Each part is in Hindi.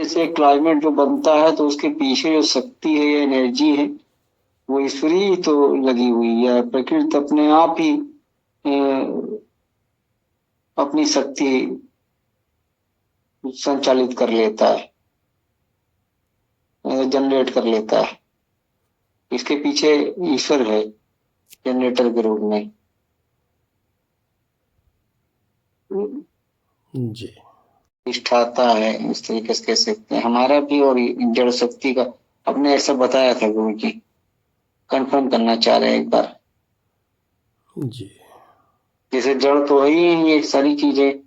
से क्लाइमेट जो बनता है तो उसके पीछे जो शक्ति है या एनर्जी है वो ईश्वरीय तो लगी हुई है। प्रकृति अपने आप ही अपनी शक्ति संचालित कर लेता है, जनरेट कर लेता है। इसके पीछे ईश्वर है जनरेटर के रूप में। जी प्रतिष्ठाता है, इस तरीके से कह सकते हैं हमारा भी। और जड़ शक्ति का आपने ऐसा बताया था गुरु जी, कंफर्म करना चाह रहे हैं एक बार। जी जैसे जड़ तो है ही ये सारी चीजें,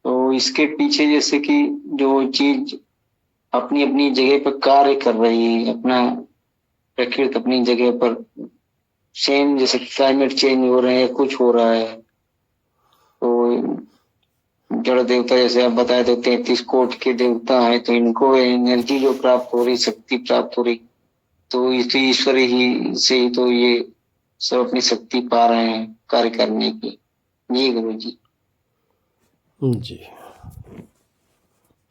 तो इसके पीछे जैसे कि जो चीज अपनी अपनी जगह पर कार्य कर रही है, अपना प्रकृति अपनी जगह पर सेम, जैसे क्लाइमेट चेंज हो रहे हैं, कुछ हो रहा है, तो जड़ देवता जैसे आप बताए थे 33 कोट के देवता हैं, तो इनको एनर्जी जो प्राप्त हो रही, शक्ति प्राप्त हो रही, तो इस ईश्वर ही से ही तो ये सब अपनी शक्ति पा रहे हैं कार्य करने की। जी गुरु जी। जी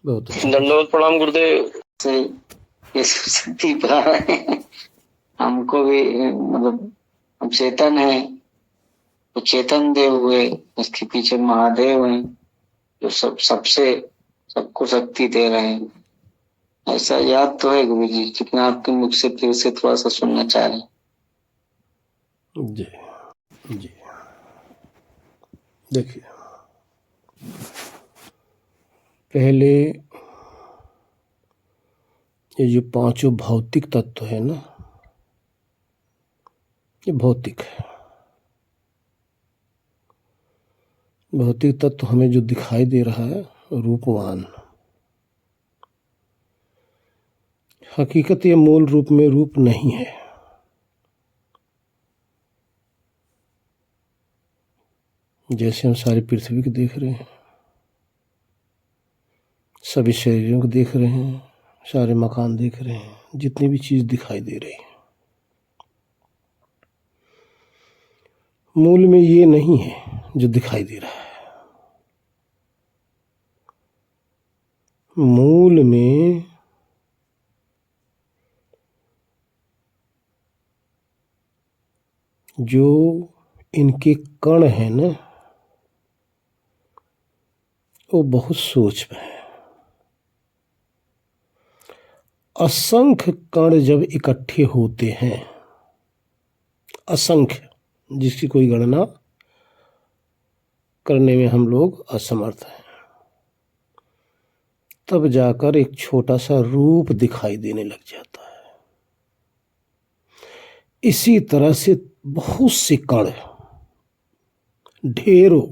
बहुत अच्छा। दंडवत प्रणाम गुरुदेव। से ये सब शक्ति पा रहे हैं, हमको भी मतलब हम चेतन है तो चेतन देव हुए, उसके पीछे महादेव हैं जो सबसे सबको शक्ति दे रहे हैं। ऐसा याद तो है गुरु जी, लेकिन आपके मुख से फिर से थोड़ा सा सुनना चाह रहे हैं। जी जी देखिए, पहले ये जो पांचों भौतिक तत्व है ना, ये भौतिक है। भौतिक तत्व हमें जो दिखाई दे रहा है रूपवान, हकीकत ये मूल रूप में रूप नहीं है। जैसे हम सारी पृथ्वी को देख रहे हैं, सभी शरीरों को देख रहे हैं, सारे मकान देख रहे हैं, जितनी भी चीज दिखाई दे रही है, मूल में ये नहीं है जो दिखाई दे रहा है। मूल में जो इनके कण है ना, वो बहुत सूक्ष्म है। असंख्य कण जब इकट्ठे होते हैं, असंख्य, जिसकी कोई गणना करने में हम लोग असमर्थ हैं, तब जाकर एक छोटा सा रूप दिखाई देने लग जाता है। इसी तरह से बहुत से कण, ढेरों,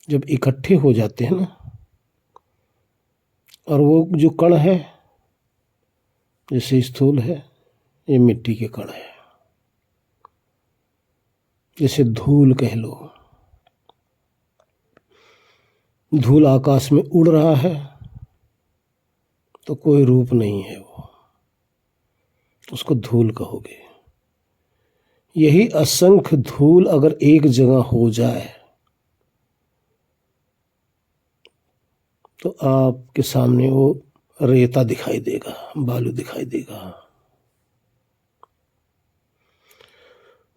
जब इकट्ठे हो जाते हैं ना, और वो जो कण है, जैसे स्थूल है, ये मिट्टी के कण है, जैसे धूल कह लो, धूल आकाश में उड़ रहा है तो कोई रूप नहीं है, वो उसको धूल कहोगे। यही असंख्य धूल अगर एक जगह हो जाए तो आपके सामने वो रेता दिखाई देगा, बालू दिखाई देगा।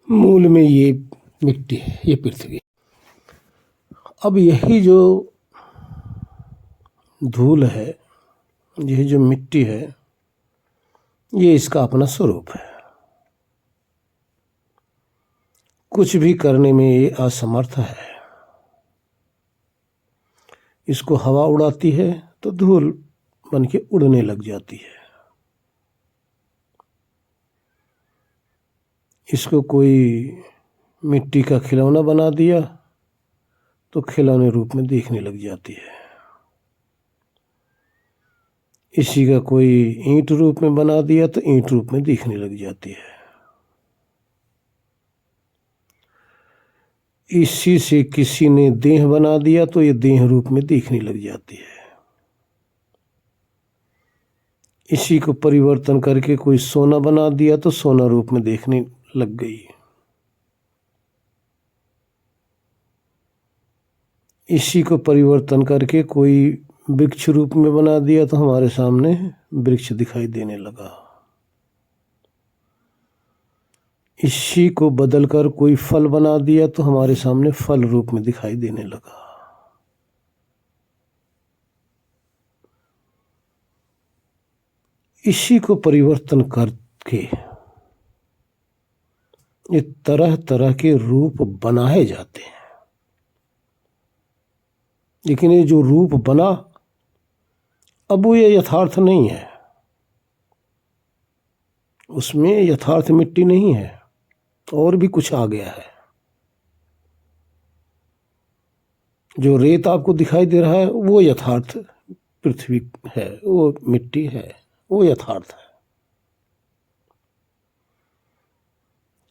मूल में ये मिट्टी है, ये पृथ्वी। अब यही जो धूल है, यही जो मिट्टी है, ये इसका अपना स्वरूप है। कुछ भी करने में ये असमर्थ है। इसको हवा उड़ाती है तो धूल बन के उड़ने लग जाती है। इसको कोई मिट्टी का खिलौना बना दिया तो खिलौने रूप में दिखने लग जाती है। इसी का कोई ईंट रूप में बना दिया तो ईंट रूप में दिखने लग जाती है। इसी से किसी ने देह बना दिया तो ये देह रूप में दिखने लग जाती है। इसी को परिवर्तन करके कोई सोना बना दिया तो सोना रूप में देखने लग गई। इसी को परिवर्तन करके कोई वृक्ष रूप में बना दिया तो हमारे सामने वृक्ष दिखाई देने लगा। इसी को बदलकर कोई फल बना दिया तो हमारे सामने फल रूप में दिखाई देने लगा। इसी को परिवर्तन करके ये तरह तरह के रूप बनाए जाते हैं, लेकिन ये जो रूप बना अब वो ये यथार्थ नहीं है, उसमें यथार्थ मिट्टी नहीं है, और भी कुछ आ गया है। जो रेत आपको दिखाई दे रहा है वो यथार्थ पृथ्वी है, वो मिट्टी है, वो यथार्थ है।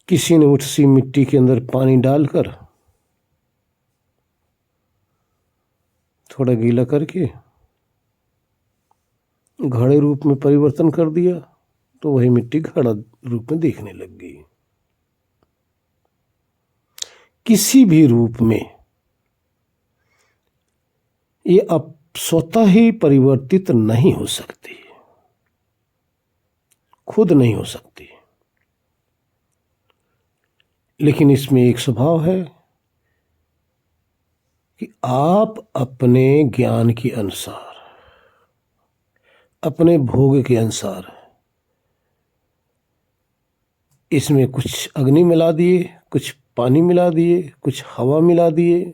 किसी ने उसी मिट्टी के अंदर पानी डालकर थोड़ा गीला करके घड़े रूप में परिवर्तन कर दिया तो वही मिट्टी घड़ा रूप में दिखने लग गई। किसी भी रूप में ये अब स्वतः ही परिवर्तित नहीं हो सकती, खुद नहीं हो सकती, लेकिन इसमें एक स्वभाव है कि आप अपने ज्ञान के अनुसार, अपने भोग के अनुसार इसमें कुछ अग्नि मिला दिए, कुछ पानी मिला दिए, कुछ हवा मिला दिए,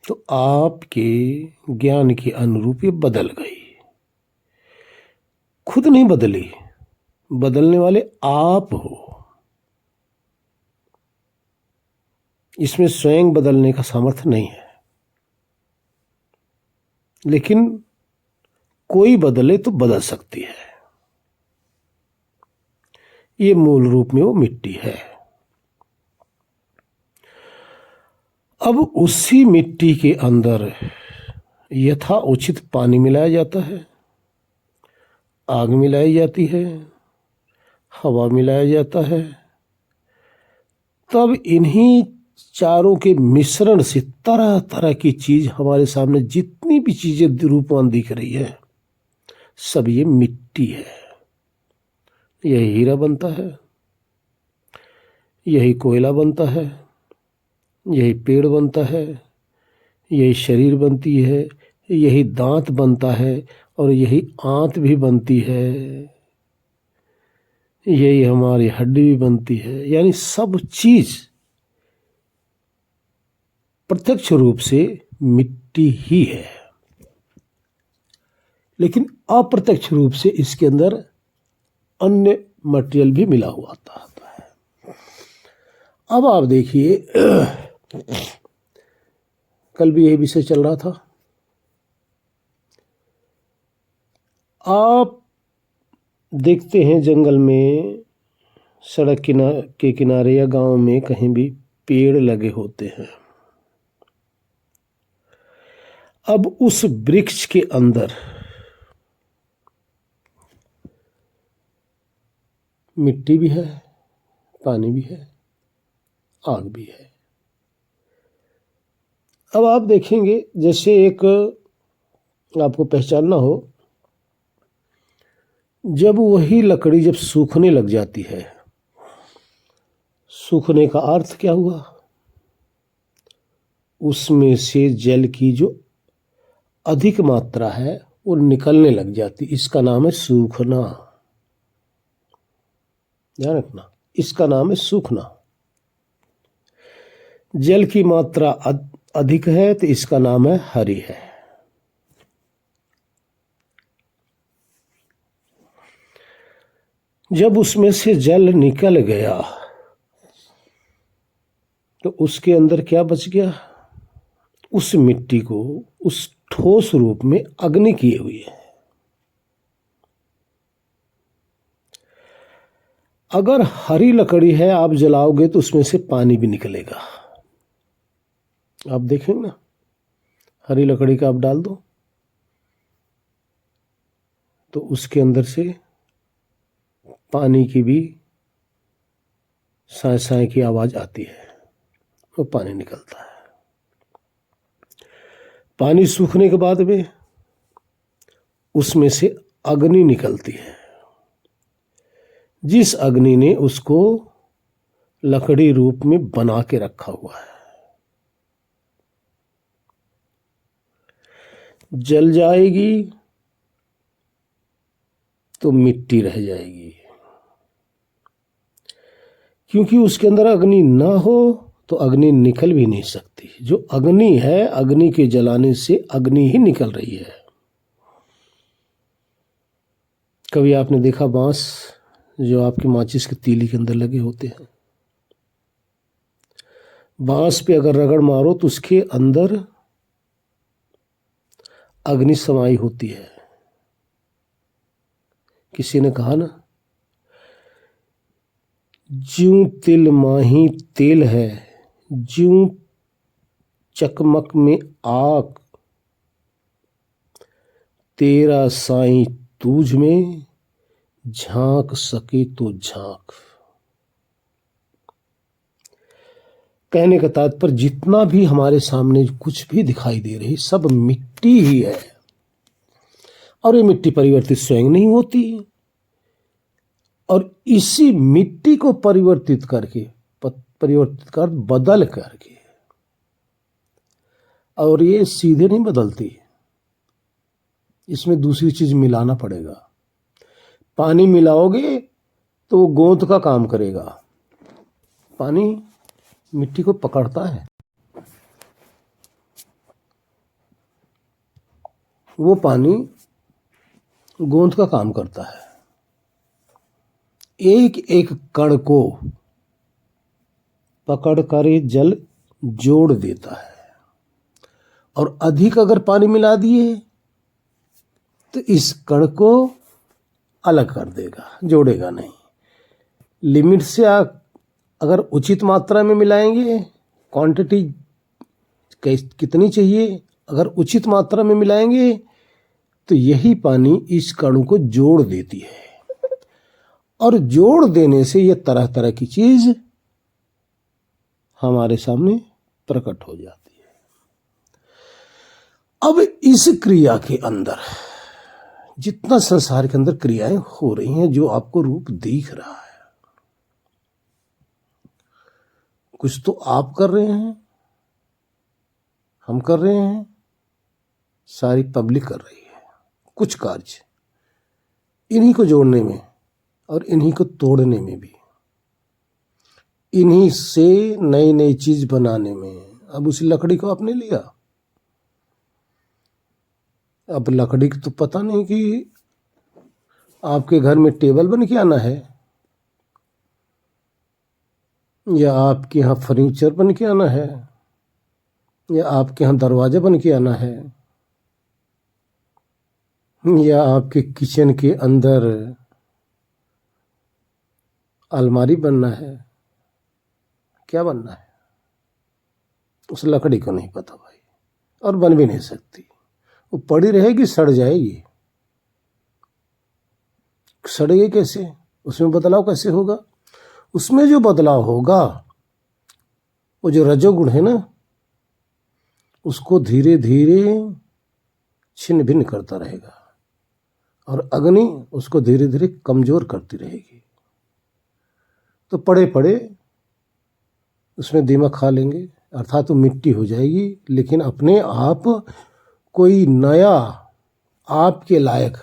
तो आपके ज्ञान के अनुरूप ये बदल गई। खुद नहीं बदली, बदलने वाले आप हो। इसमें स्वयं बदलने का सामर्थ्य नहीं है, लेकिन कोई बदले तो बदल सकती है। ये मूल रूप में वो मिट्टी है। अब उसी मिट्टी के अंदर यथा उचित पानी मिलाया जाता है, आग मिलाई जाती है, हवा मिलाया जाता है, तब इन्हीं चारों के मिश्रण से तरह तरह की चीज हमारे सामने जितनी भी चीजें रूपवान दिख रही है सब ये मिट्टी है। यही हीरा बनता है, यही कोयला बनता है, यही पेड़ बनता है, यही शरीर बनती है, यही दांत बनता है, और यही आंत भी बनती है, यही हमारी हड्डी भी बनती है। यानी सब चीज प्रत्यक्ष रूप से मिट्टी ही है, लेकिन अप्रत्यक्ष रूप से इसके अंदर अन्य मटेरियल भी मिला हुआ आता है। अब आप देखिए, कल भी यही विषय चल रहा था। आप देखते हैं जंगल में, सड़क के किनारे या गांव में कहीं भी पेड़ लगे होते हैं। अब उस वृक्ष के अंदर मिट्टी भी है, पानी भी है, आग भी है। अब आप देखेंगे, जैसे एक आपको पहचानना हो, जब वही लकड़ी जब सूखने लग जाती है, सूखने का अर्थ क्या हुआ? उसमें से जल की जो अधिक मात्रा है वो निकलने लग जाती, इसका नाम है सूखना। ध्यान रखना, इसका नाम है सूखना। जल की मात्रा अधिक है तो इसका नाम है हरि है। जब उसमें से जल निकल गया तो उसके अंदर क्या बच गया? उस मिट्टी को उस ठोस रूप में अग्नि किए हुई है। अगर हरी लकड़ी है, आप जलाओगे तो उसमें से पानी भी निकलेगा। आप देखेंगे ना, हरी लकड़ी का आप डाल दो तो उसके अंदर से पानी की भी साए साए की आवाज आती है। वो पानी निकलता है। पानी सूखने के बाद में उसमें से अग्नि निकलती है। जिस अग्नि ने उसको लकड़ी रूप में बना के रखा हुआ है, जल जाएगी तो मिट्टी रह जाएगी। क्योंकि उसके अंदर अग्नि ना हो तो अग्नि निकल भी नहीं सकती। जो अग्नि है, अग्नि के जलाने से अग्नि ही निकल रही है। कभी आपने देखा बांस जो आपकी माचिस के तीली के अंदर लगे होते हैं, बांस पे अगर रगड़ मारो तो उसके अंदर अग्नि समाई होती है। किसी ने कहा ना, ज्यों तिल माही तेल है, ज्यों चकमक में आग, तेरा साईं तूझ में झांक सके तो झांक। कहने का तात्पर्य जितना भी हमारे सामने कुछ भी दिखाई दे रही सब मिट्टी ही है, और ये मिट्टी परिवर्तित स्वयं नहीं होती, और इसी मिट्टी को परिवर्तित कर बदल करके, और ये सीधे नहीं बदलती, इसमें दूसरी चीज मिलाना पड़ेगा। पानी मिलाओगे तो वो गोंद का काम करेगा। पानी मिट्टी को पकड़ता है, वो पानी गोंद का काम करता है। एक एक कण को पकड़ कर ये जल जोड़ देता है, और अधिक अगर पानी मिला दिए तो इस कण को अलग कर देगा, जोड़ेगा नहीं। लिमिट से अगर उचित मात्रा में मिलाएंगे, क्वांटिटी कितनी चाहिए, अगर उचित मात्रा में मिलाएंगे तो यही पानी इस कणों को जोड़ देती है, और जोड़ देने से ये तरह तरह की चीज हमारे सामने प्रकट हो जाती है। अब इस क्रिया के अंदर जितना संसार के अंदर क्रियाएं हो रही हैं, जो आपको रूप दिख रहा है, कुछ तो आप कर रहे हैं, हम कर रहे हैं, सारी पब्लिक कर रही है। कुछ कार्य इन्हीं को जोड़ने में और इन्हीं को तोड़ने में भी, इन्हीं से नई नई चीज बनाने में। अब उसी लकड़ी को आपने लिया, अब लकड़ी की तो पता नहीं कि आपके घर में टेबल बन के आना है, या आपके यहाँ फर्नीचर बन के आना है, या आपके यहाँ दरवाजा बन के आना है, या आपके किचन के अंदर अलमारी बनना है। क्या बनना है उस लकड़ी को नहीं पता भाई, और बन भी नहीं सकती। वो पड़ी रहेगी, सड़ जाएगी। सड़ेगी कैसे? उसमें बदलाव कैसे होगा? उसमें जो बदलाव होगा, वो जो रजोगुण है ना, उसको धीरे धीरे छिन्न भिन्न करता रहेगा, और अग्नि उसको धीरे धीरे कमजोर करती रहेगी। तो पड़े पड़े उसमें दीमक खा लेंगे, अर्थात वो मिट्टी हो जाएगी, लेकिन अपने आप कोई नया आपके लायक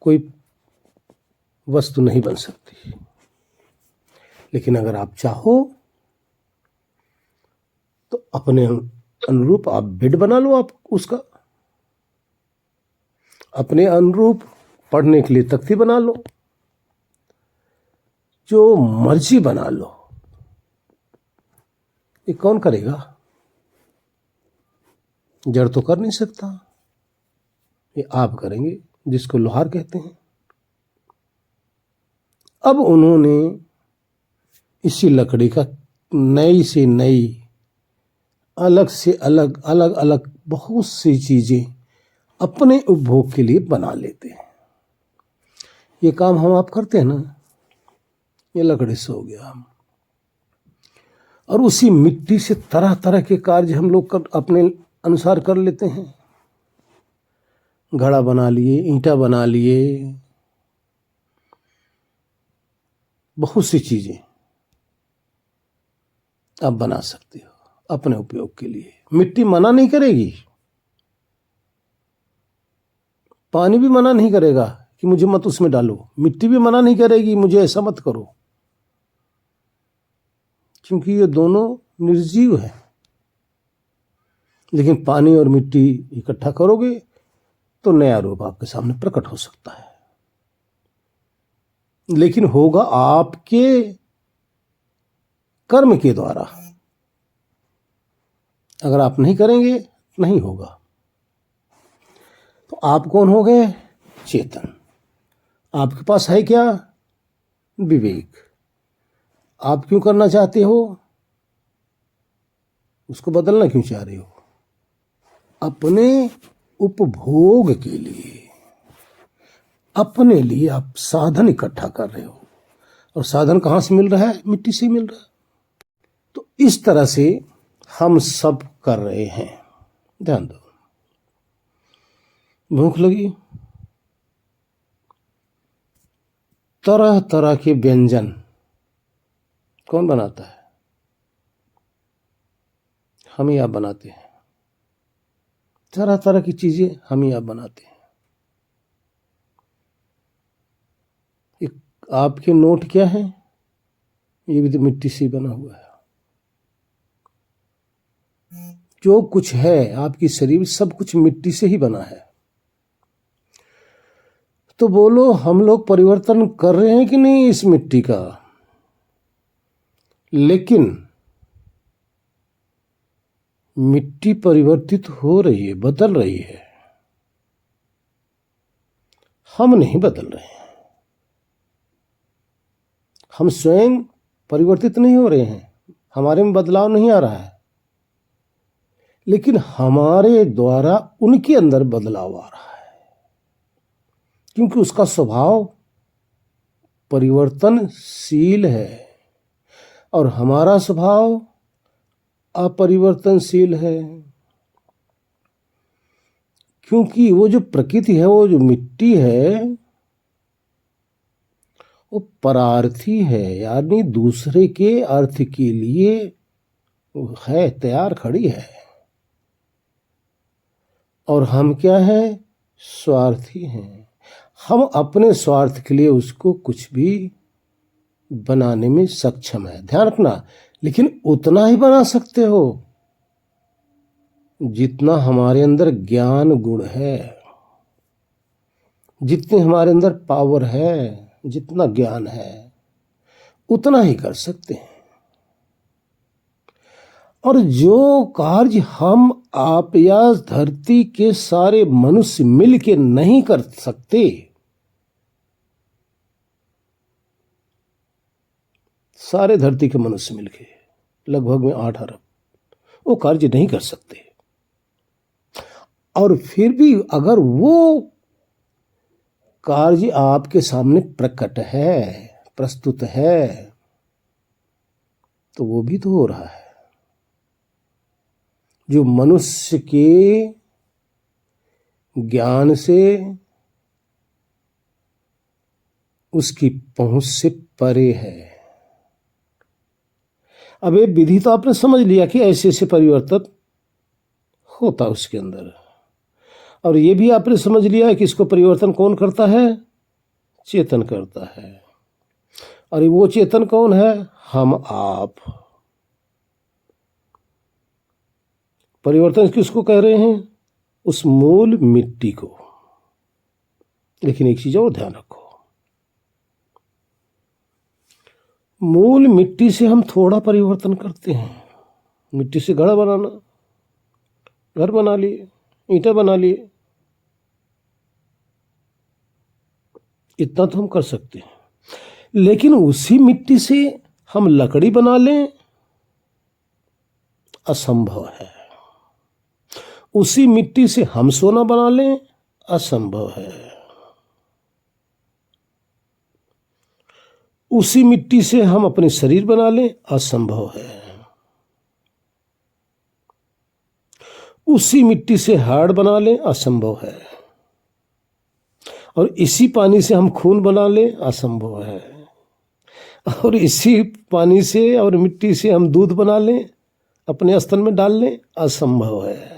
कोई वस्तु नहीं बन सकती। लेकिन अगर आप चाहो तो अपने अनुरूप आप बेड बना लो, आप उसका अपने अनुरूप पढ़ने के लिए तख्ती बना लो, जो मर्जी बना लो। ये कौन करेगा? जड़ तो कर नहीं सकता, ये आप करेंगे, जिसको लोहार कहते हैं। अब उन्होंने इसी लकड़ी का नई से नई, अलग से अलग, अलग अलग बहुत सी चीजें अपने उपभोग के लिए बना लेते हैं। ये काम हम आप करते हैं ना, ये लकड़ी से हो गया। और उसी मिट्टी से तरह तरह के कार्य हम लोग अपने अनुसार कर लेते हैं। घड़ा बना लिए, ईंटा बना लिए, बहुत सी चीजें आप बना सकते हो अपने उपयोग के लिए। मिट्टी मना नहीं करेगी, पानी भी मना नहीं करेगा कि मुझे मत उसमें डालो, मिट्टी भी मना नहीं करेगी मुझे ऐसा मत करो, क्योंकि ये दोनों निर्जीव है। लेकिन पानी और मिट्टी इकट्ठा करोगे तो नया रूप आपके सामने प्रकट हो सकता है, लेकिन होगा आपके कर्म के द्वारा। अगर आप नहीं करेंगे नहीं होगा। तो आप कौन हो गए? चेतन। आपके पास है क्या? विवेक। आप क्यों करना चाहते हो? उसको बदलना क्यों चाह रहे हो? अपने उपभोग के लिए, अपने लिए आप साधन इकट्ठा कर रहे हो। और साधन कहां से मिल रहा है? मिट्टी से मिल रहा है। तो इस तरह से हम सब कर रहे हैं। ध्यान दो। भूख लगी, तरह तरह के व्यंजन कौन बनाता है? हम ही आप बनाते हैं। तरह तरह की चीजें हम ही आप बनाते हैं। आपके नोट क्या है? ये भी तो मिट्टी से बना हुआ है। जो कुछ है आपकी शरीर, सब कुछ मिट्टी से ही बना है। तो बोलो, हम लोग परिवर्तन कर रहे हैं कि नहीं इस मिट्टी का? लेकिन मिट्टी परिवर्तित हो रही है, बदल रही है, हम नहीं बदल रहे हैं। हम स्वयं परिवर्तित नहीं हो रहे हैं, हमारे में बदलाव नहीं आ रहा है, लेकिन हमारे द्वारा उनके अंदर बदलाव आ रहा है, क्योंकि उसका स्वभाव परिवर्तनशील है और हमारा स्वभाव अपरिवर्तनशील है। क्योंकि वो जो प्रकृति है, वो जो मिट्टी है, वो परार्थी है, यानी दूसरे के अर्थ के लिए है, तैयार खड़ी है। और हम क्या है? स्वार्थी हैं। हम अपने स्वार्थ के लिए उसको कुछ भी बनाने में सक्षम है। ध्यान रखना, लेकिन उतना ही बना सकते हो जितना हमारे अंदर ज्ञान गुण है, जितने हमारे अंदर पावर है, जितना ज्ञान है, उतना ही कर सकते हैं। और जो कार्य हम आप या धरती के सारे मनुष्य मिल के नहीं कर सकते, सारे धरती के मनुष्य मिलके लगभग में 8 अरब वो कार्य नहीं कर सकते। और फिर भी अगर वो कार्य आपके सामने प्रकट है, प्रस्तुत है, तो वो भी तो हो रहा है। जो मनुष्य के ज्ञान से, उसकी पहुंच से परे है। अब ये विधि तो आपने समझ लिया कि ऐसे ऐसे परिवर्तन होता उसके अंदर, और ये भी आपने समझ लिया है कि इसको परिवर्तन कौन करता है? चेतन करता है। और वो चेतन कौन है? हम आप। परिवर्तन किसको कह रहे हैं? उस मूल मिट्टी को। लेकिन एक चीज और ध्यान रखो, मूल मिट्टी से हम थोड़ा परिवर्तन करते हैं। मिट्टी से घड़ा बनाना, घर बना लिए, ईंटा बना लिए, इतना तो हम कर सकते हैं। लेकिन उसी मिट्टी से हम लकड़ी बना लें, असंभव है। उसी मिट्टी से हम सोना बना लें, असंभव है। उसी मिट्टी से हम अपने शरीर बना लें, असंभव है। उसी मिट्टी से हाड़ बना लें, असंभव है। और इसी पानी से हम खून बना लें, असंभव है। और इसी पानी से और मिट्टी से हम दूध बना लें, अपने स्तन में डाल लें, असंभव है।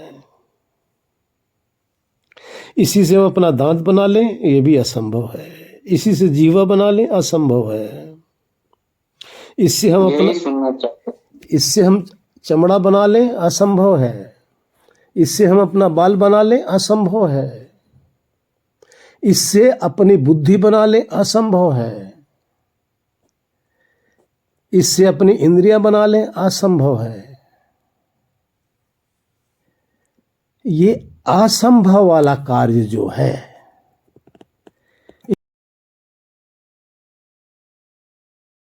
इसी से हम अपना दांत बना लें, ये भी असंभव है। इसी से जीवा बना लें, असंभव है। इससे हम चमड़ा बना लें, असंभव है। इससे हम अपना बाल बना लें, असंभव है। इससे अपनी बुद्धि बना लें, असंभव है। इससे अपनी इंद्रियां बना लें, असंभव है। ये असंभव वाला कार्य जो है,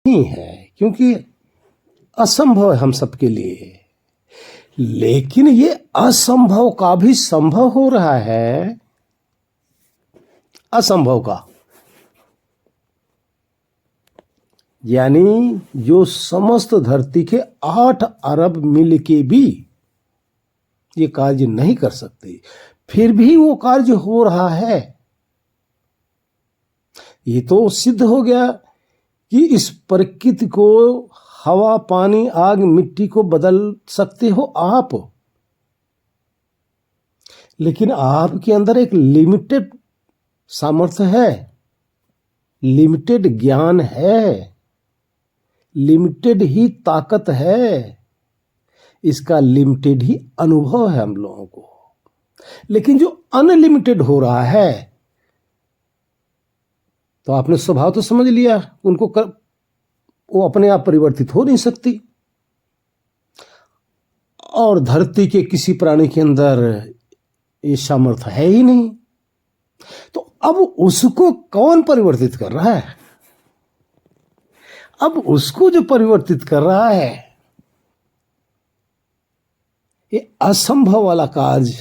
नहीं है, क्योंकि असंभव है हम सबके लिए। लेकिन ये असंभव का भी संभव हो रहा है, असंभव का। यानी जो समस्त धरती के 8 अरब मिल के भी ये कार्य नहीं कर सकते, फिर भी वो कार्य हो रहा है। ये तो सिद्ध हो गया कि इस प्रकृति को, हवा, पानी, आग, मिट्टी को बदल सकते हो आप। लेकिन आपके अंदर एक लिमिटेड सामर्थ्य है, लिमिटेड ज्ञान है, लिमिटेड ही ताकत है, इसका लिमिटेड ही अनुभव है हम लोगों को। लेकिन जो अनलिमिटेड हो रहा है, तो आपने स्वभाव तो समझ लिया, वो अपने आप परिवर्तित हो नहीं सकती। और धरती के किसी प्राणी के अंदर ये सामर्थ्य है ही नहीं। तो अब उसको कौन परिवर्तित कर रहा है? अब उसको जो परिवर्तित कर रहा है, ये असंभव वाला कार्य,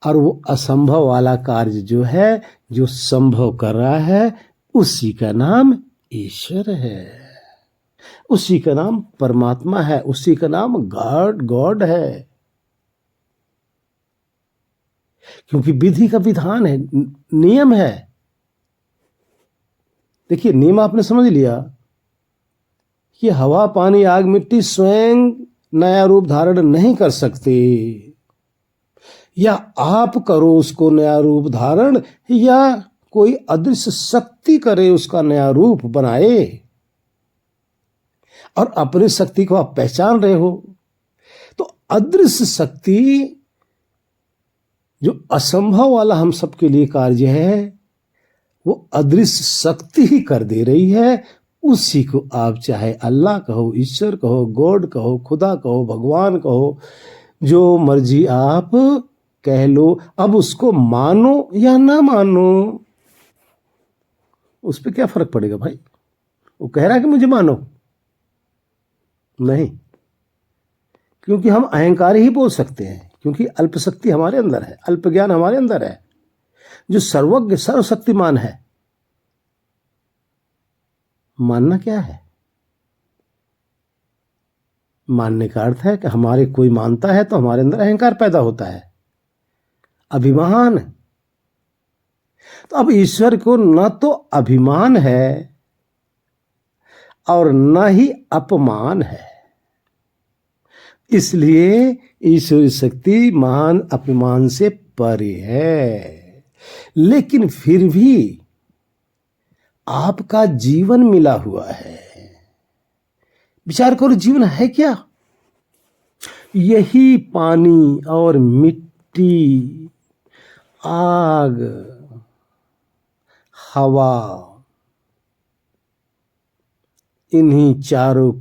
और वो असंभव वाला कार्य जो है, जो संभव कर रहा है, उसी का नाम ईश्वर है, उसी का नाम परमात्मा है, उसी का नाम गॉड है। क्योंकि विधि का विधान है, नियम है। देखिए, नियम आपने समझ लिया कि हवा, पानी, आग, मिट्टी स्वयं नया रूप धारण नहीं कर सकते, या आप करो उसको नया रूप धारण, या कोई अदृश्य शक्ति करे उसका नया रूप बनाए, और अपनी शक्ति को आप पहचान रहे हो। तो अदृश्य शक्ति जो असंभव वाला हम सबके लिए कार्य है, वो अदृश्य शक्ति ही कर दे रही है। उसी को आप चाहे अल्लाह कहो, ईश्वर कहो, गॉड कहो, खुदा कहो, भगवान कहो, जो मर्जी आप कह लो। अब उसको मानो या ना मानो, उस पर क्या फर्क पड़ेगा भाई? वो कह रहा है कि मुझे मानो, नहीं, क्योंकि हम अहंकार ही बोल सकते हैं, क्योंकि अल्प शक्ति हमारे अंदर है, अल्प ज्ञान हमारे अंदर है। जो सर्वज्ञ सर्वशक्तिमान है, मानना क्या है? मानने का अर्थ है कि हमारे कोई मानता है तो हमारे अंदर अहंकार पैदा होता है, अभिमान। तो अब ईश्वर को न तो अभिमान है और न ही अपमान है, इसलिए ईश्वरी शक्ति महान अपमान से परे है। लेकिन फिर भी आपका जीवन मिला हुआ है। विचार करो, जीवन है क्या? यही पानी और मिट्टी, आग, हवा, इन्हीं चारों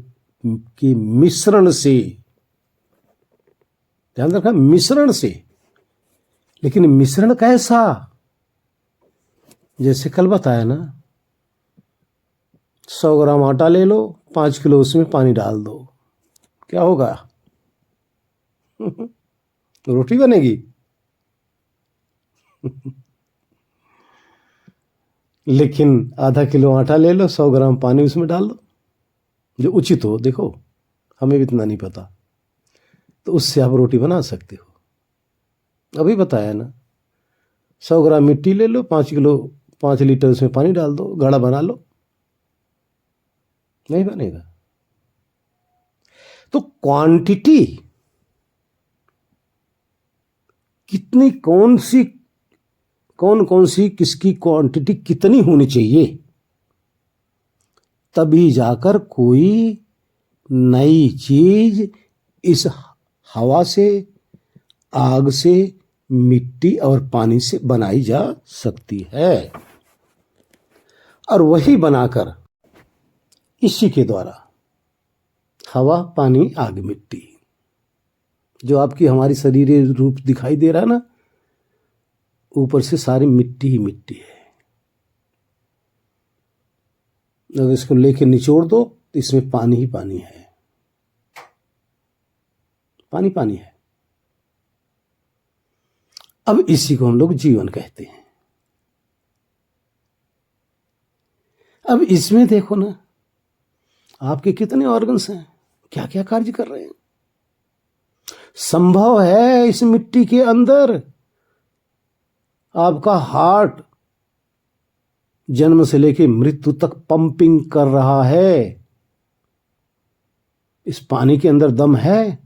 के मिश्रण से, ध्यान रखना, मिश्रण से। लेकिन मिश्रण कैसा? जैसे कल बताया ना, 100 ग्राम आटा ले लो, 5 किलो उसमें पानी डाल दो, क्या होगा? रोटी बनेगी। लेकिन आधा किलो आटा ले लो, 100 ग्राम पानी उसमें डाल दो, जो उचित हो। देखो, हमें भी इतना नहीं पता, तो उससे आप रोटी बना सकते हो। अभी बताया ना, 100 ग्राम मिट्टी ले लो, 5 लीटर उसमें पानी डाल दो, घड़ा बना लो, नहीं बनेगा। तो क्वांटिटी कितनी, कौन कौन सी किसकी क्वांटिटी कितनी होनी चाहिए, तभी जाकर कोई नई चीज इस हवा से, आग से, मिट्टी और पानी से बनाई जा सकती है। और वही बनाकर इसी के द्वारा हवा, पानी, आग, मिट्टी, जो आपकी हमारी शरीर रूप दिखाई दे रहा है ना, ऊपर से सारी मिट्टी ही मिट्टी है। अगर इसको लेके निचोड़ दो तो इसमें पानी ही पानी है, पानी पानी है। अब इसी को हम लोग जीवन कहते हैं। अब इसमें देखो ना, आपके कितने ऑर्गन्स हैं, क्या क्या कार्य कर रहे हैं। संभव है इस मिट्टी के अंदर आपका हार्ट जन्म से लेकर मृत्यु तक पंपिंग कर रहा है। इस पानी के अंदर दम है,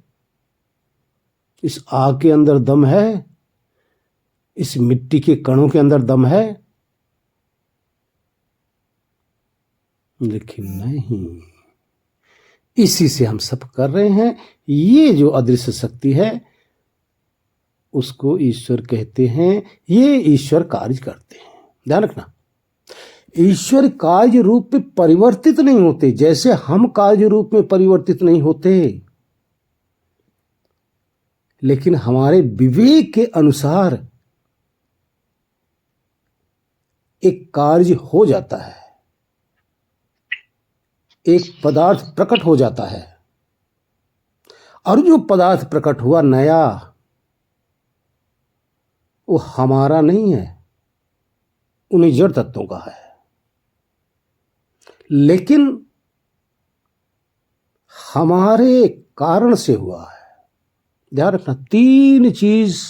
इस आग के अंदर दम है, इस मिट्टी के कणों के अंदर दम है, लेकिन नहीं, इसी से हम सब कर रहे हैं। ये जो अदृश्य शक्ति है उसको ईश्वर कहते हैं। ये ईश्वर कार्य करते हैं। ध्यान रखना, ईश्वर कार्य रूप में परिवर्तित नहीं होते, जैसे हम कार्य रूप में परिवर्तित नहीं होते, लेकिन हमारे विवेक के अनुसार एक कार्य हो जाता है, एक पदार्थ प्रकट हो जाता है, और जो पदार्थ प्रकट हुआ नया, वो हमारा नहीं है, उन्हीं जड़ तत्वों का है। लेकिन हमारे कारण से हुआ है। ध्यान रखना, 3 चीज,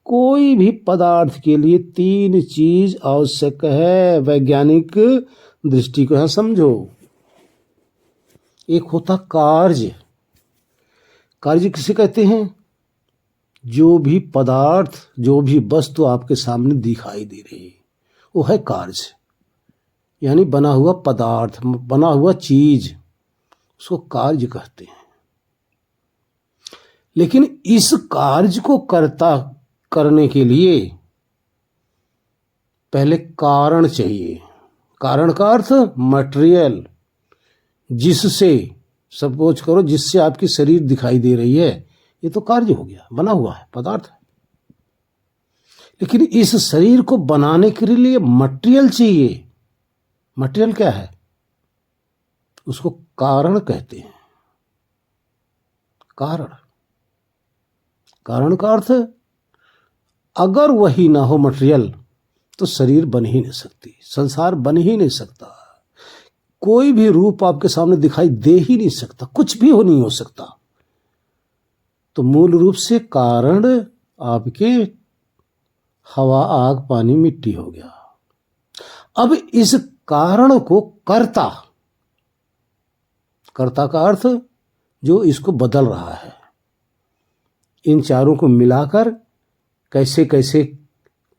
कोई भी पदार्थ के लिए 3 चीज आवश्यक है। वैज्ञानिक दृष्टि को यहां समझो। एक होता कार्य। कार्य किसे कहते हैं? जो भी पदार्थ, जो भी वस्तु आपके सामने दिखाई दे रही है, वो है कार्य, यानी बना हुआ पदार्थ, बना हुआ चीज, उसको कार्य कहते हैं। लेकिन इस कार्य को करने के लिए पहले कारण चाहिए। कारण का अर्थ मटेरियल, जिससे, सपोज करो, जिससे आपकी शरीर दिखाई दे रही है, ये तो कार्य हो गया, बना हुआ है, पदार्थ है। लेकिन इस शरीर को बनाने के लिए मटेरियल चाहिए। मटेरियल क्या है? उसको कारण कहते हैं। कारण, कारण का अर्थ, अगर वही ना हो मटेरियल, तो शरीर बन ही नहीं सकती, संसार बन ही नहीं सकता, कोई भी रूप आपके सामने दिखाई दे ही नहीं सकता, कुछ भी नहीं हो सकता। तो मूल रूप से कारण आपके हवा, आग, पानी, मिट्टी हो गया। अब इस कारण को कर्ता, कर्ता का अर्थ जो इसको बदल रहा है। इन चारों को मिलाकर कैसे कैसे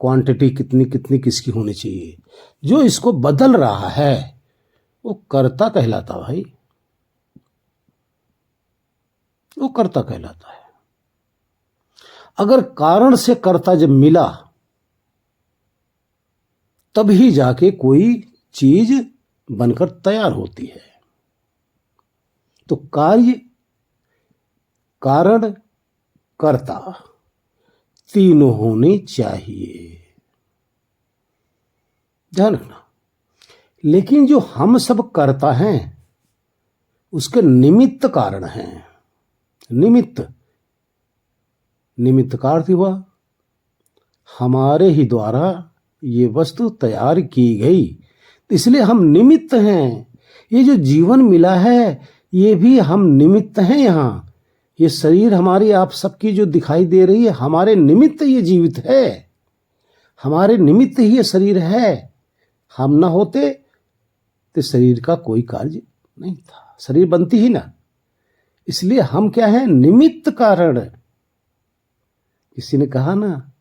क्वांटिटी कितनी कितनी किसकी होनी चाहिए, जो इसको बदल रहा है, वो कर्ता कहलाता भाई, वो कर्ता कहलाता है। अगर कारण से कर्ता जब मिला, तभी जाके कोई चीज बनकर तैयार होती है। तो कार्य, कारण, कर्ता तीनों होने चाहिए। ध्यान रखना। लेकिन जो हम सब करता हैं, उसके निमित्त कारण हैं। निमित्त, निमित्त का अर्थ हुआ हमारे ही द्वारा ये वस्तु तैयार की गई, इसलिए हम निमित्त हैं। ये जो जीवन मिला है, ये भी हम निमित्त हैं। ये शरीर हमारी आप सबकी जो दिखाई दे रही है, हमारे निमित्त ये जीवित है, हमारे निमित्त ही ये शरीर है। हम ना होते तो शरीर का कोई कार्य नहीं था, शरीर बनती ही ना। इसलिए हम क्या है, निमित्त कारण। किसी ने कहा ना,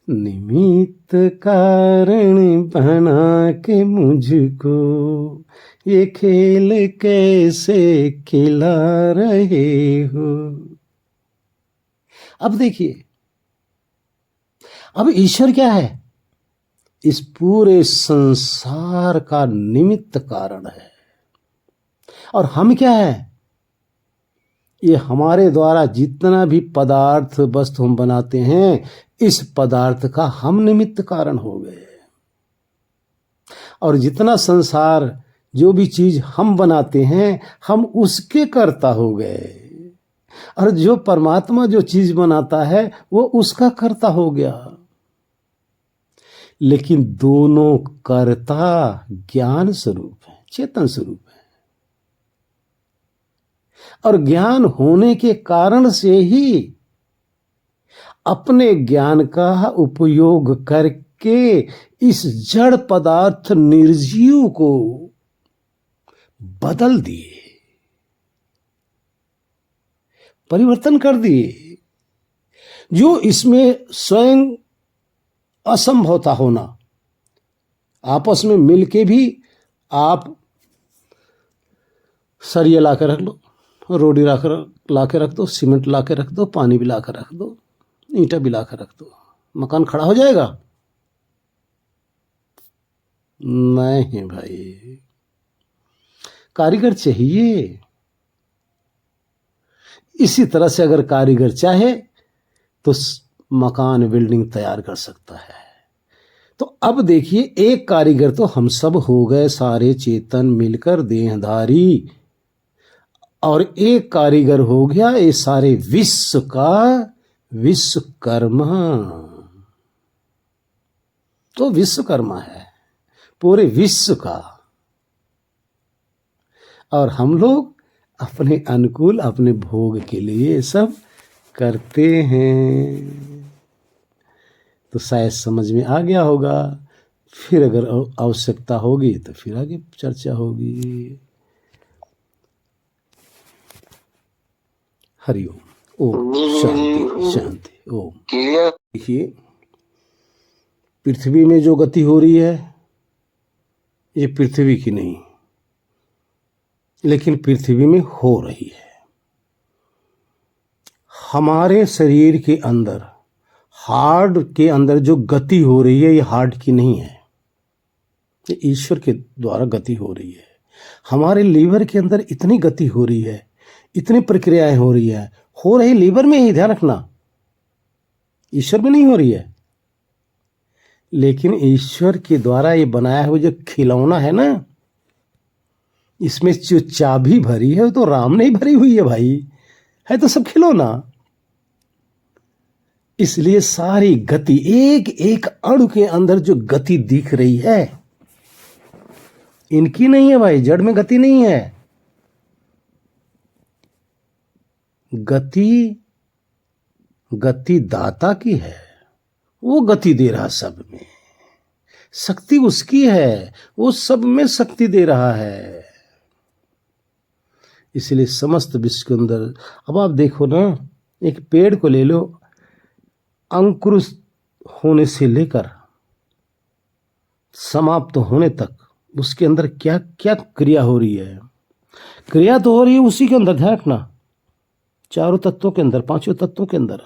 निमित्त कारण बना के मुझको ये खेल कैसे खिला रहे हो। अब देखिए, अब ईश्वर क्या है, इस पूरे संसार का निमित्त कारण है। और हम क्या है, ये हमारे द्वारा जितना भी पदार्थ वस्तु हम बनाते हैं, इस पदार्थ का हम निमित्त कारण हो गए। और जितना संसार, जो भी चीज हम बनाते हैं, हम उसके कर्ता हो गए। और जो परमात्मा जो चीज बनाता है, वो उसका कर्ता हो गया। लेकिन दोनों कर्ता ज्ञान स्वरूप है, चेतन स्वरूप है। और ज्ञान होने के कारण से ही अपने ज्ञान का उपयोग करके इस जड़ पदार्थ निर्जीव को बदल दिए, परिवर्तन कर दिए। जो इसमें स्वयं असंभवता होना, आपस में मिलके भी आप सरिया ला के रख लो, रोडी ला के रख दो, सीमेंट ला के रख दो, पानी भी ला के रख दो, ईंटा भी ला के रख दो, मकान खड़ा हो जाएगा? नहीं भाई, कारीगर चाहिए। इसी तरह से अगर कारीगर चाहे तो मकान बिल्डिंग तैयार कर सकता है। तो अब देखिए, एक कारीगर तो हम सब हो गए, सारे चेतन मिलकर देहधारी, और एक कारीगर हो गया ये सारे विश्व का विश्वकर्मा। तो विश्वकर्मा है पूरे विश्व का। और हम लोग अपने अनुकूल, अपने भोग के लिए सब करते हैं। तो शायद समझ में आ गया होगा। फिर अगर आवश्यकता होगी तो फिर आगे चर्चा होगी। हरिओम। ओम शांति शांति ओम। देखिए, पृथ्वी में जो गति हो रही है, ये पृथ्वी की नहीं, लेकिन पृथ्वी में हो रही है। हमारे शरीर के अंदर, हार्ट के अंदर जो गति हो रही है, ये हार्ट की नहीं है, ये ईश्वर के द्वारा गति हो रही है। हमारे लीवर के अंदर इतनी गति हो रही है, इतनी प्रक्रियाएं हो रही लीवर में ही, ध्यान रखना, ईश्वर में नहीं हो रही है। लेकिन ईश्वर के द्वारा ये बनाया हुआ जो खिलौना है ना, इसमें जो चाबी भरी है वो तो राम ने ही भरी हुई है भाई, है तो सब खिलौना। इसलिए सारी गति, एक एक अणु के अंदर जो गति दिख रही है, इनकी नहीं है भाई, जड़ में गति नहीं है। गति दाता की है, वो गति दे रहा सब में, शक्ति उसकी है, वो सब में शक्ति दे रहा है। इसलिए समस्त विश्व के अंदर, अब आप देखो ना, एक पेड़ को ले लो, अंकुर होने से लेकर समाप्त होने तक उसके अंदर क्या क्या क्रिया हो रही है। क्रिया तो हो रही है उसी के अंदर, ध्यान रखना, चारों तत्वों के अंदर, पांचों तत्वों के अंदर।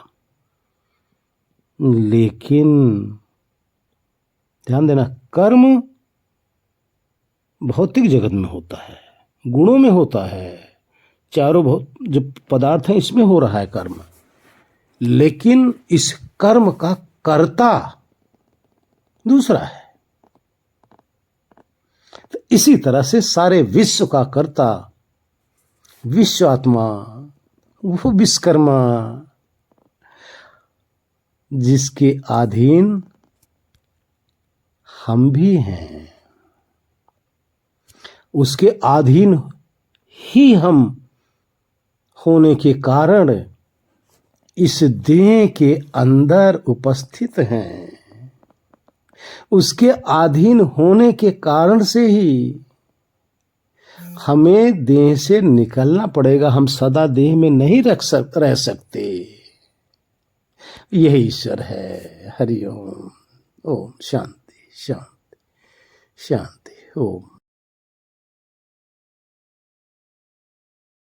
लेकिन ध्यान देना, कर्म भौतिक जगत में होता है, गुणों में होता है, चारों जो पदार्थ हैं इसमें हो रहा है कर्म। लेकिन इस कर्म का कर्ता दूसरा है। तो इसी तरह से सारे विश्व का कर्ता विश्व आत्मा, वो विश्वकर्मा, जिसके अधीन हम भी हैं, उसके अधीन ही हम होने के कारण इस देह के अंदर उपस्थित हैं। उसके अधीन होने के कारण से ही हमें देह से निकलना पड़ेगा। हम सदा देह में नहीं रह सकते। यही ईश्वर है। हरि ओम। ओम शांति शांति शांति। ओम।